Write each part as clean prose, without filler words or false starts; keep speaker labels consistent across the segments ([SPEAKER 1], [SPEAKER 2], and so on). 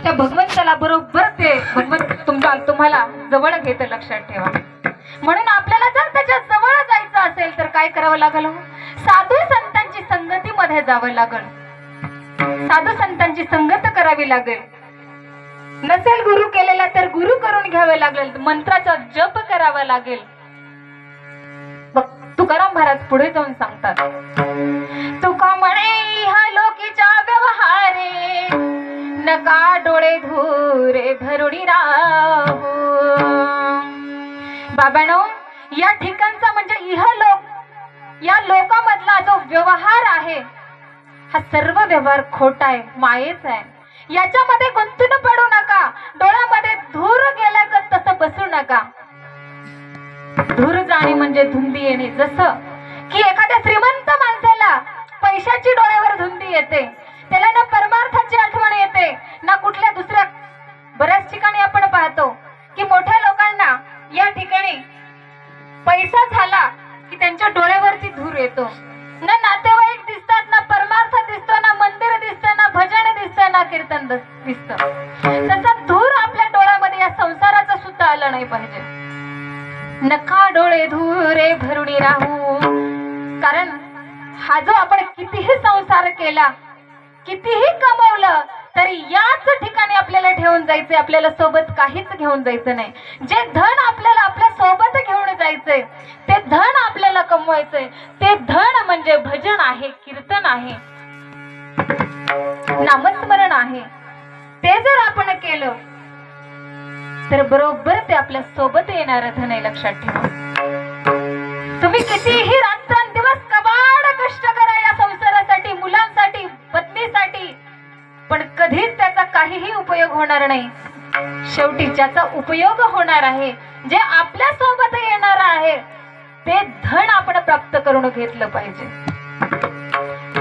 [SPEAKER 1] त्या भगवंताला बरोबर ते भगवंत तुम्हाला जवळ घेतं, लक्षात ठेवा. म्हणून आपल्याला जर त्याच्या जवळ जायचं असेल तर काय करावं लागेल? साधू संतांची संगतीमध्ये जावं लागेल, साधू संतांची संगत करावी लागेल. नसेल गुरु केलेला तर गुरु करून घ्यावे लागेल, मंत्राचा जप करावा लागेल. तुकाराम महाराज पुढे जाऊन सांगतात, तुका म्हणे हा लोकीच्या व्यवहारे, नका डोळे धुरे भरुडी राहू. बाबांनो, या ठिकाणचा म्हणजे इहलोक, या लोकामधला जो व्यवहार आहे हा सर्व व्यवहार खोटा आहे, मायेच आहे. याच्यामध्ये गुंतून पडू नका. डोळ्यामध्ये धूर गेला का तसं बसू नका. धूर जाणे म्हणजे धुंदी येणे. जसं की एखाद्या श्रीमंत माणसाला पैशाची डोळ्यावर धुंदी येते, त्याला ना परमार्थाची आठवण येते ना कुठल्या दुसऱ्या. बऱ्याच ठिकाणी आपण पाहतो की मोठ्या लोकांना या ठिकाणी पैसा झाला की त्यांच्या डोळ्यावरती धूर येतो. ना नातेवाईक दिसतात, ना परमार्थ दिसतो, ना मंदिर दिसतं, ना भजन दिसतं, ना कीर्तन दिसतं. तसा धूर आपल्या डोळ्यामध्ये या संसाराचा सुद्धा आला नाही पाहिजे. नका डोळे धुरे भरुडी राहू. कारण हा जो आपण कितीही संसार केला, कितीही कमवलं, तरी याच ठिकाणी आपल्याला ठेवून जायचंय. आपल्याला सोबत काहीच घेऊन जायचं नाही. जे धन आपल्याला आपल्या सोबत घेऊन जायचंय, ते धन आपल्याला कमवायचंय. ते धन म्हणजे भजन आहे, कीर्तन आहे, नामस्मरण आहे. ते जर आपण केलं तर बरोबर ते आपल्या सोबत येणार धन आहे, लक्षात ठेवा. तुम्ही कितीही रात्रंदिवस कबाड कष्ट करा या संसारासाठी, मुलांसाठी, पत्नीसाठी, पण कधीच त्याचा काहीही उपयोग होणार नाही. शेवटी ज्याचा उपयोग होणार आहे, जे आपल्या सोबत येणार आहे, ते धन आपण प्राप्त करून घेतलं पाहिजे.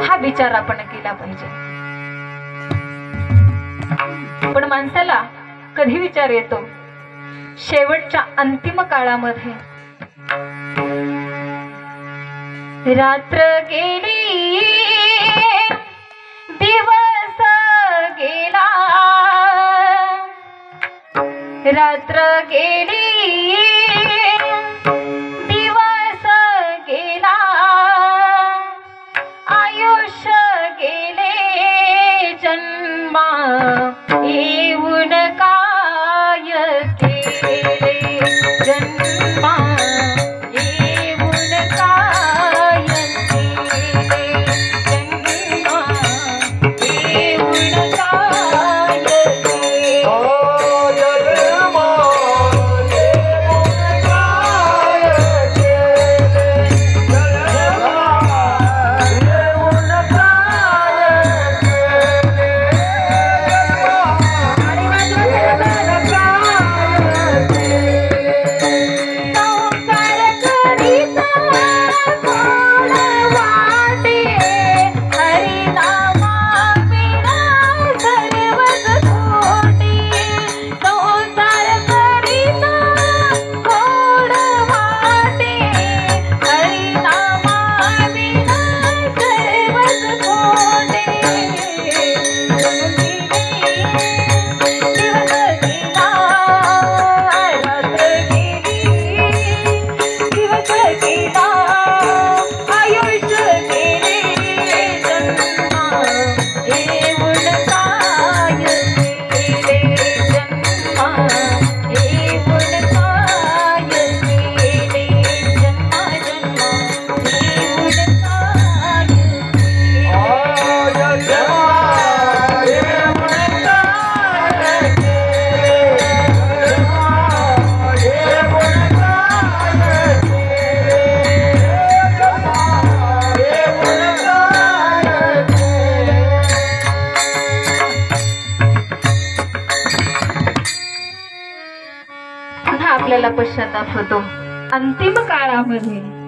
[SPEAKER 1] हा विचार आपण केला पाहिजे. पण माणसाला कधी विचार येतो? शेवटच्या अंतिम काळामध्ये. रात्र गेली, दिवस गेला, रात्र गेली, दिवस गेला, आयुष्य गेले, जन्मा येऊन काय केले, जन्मा येऊन काय केले, जन्मा येऊन काय केले. आपल्याला पश्चाताप होतो अंतिम काळामध्ये.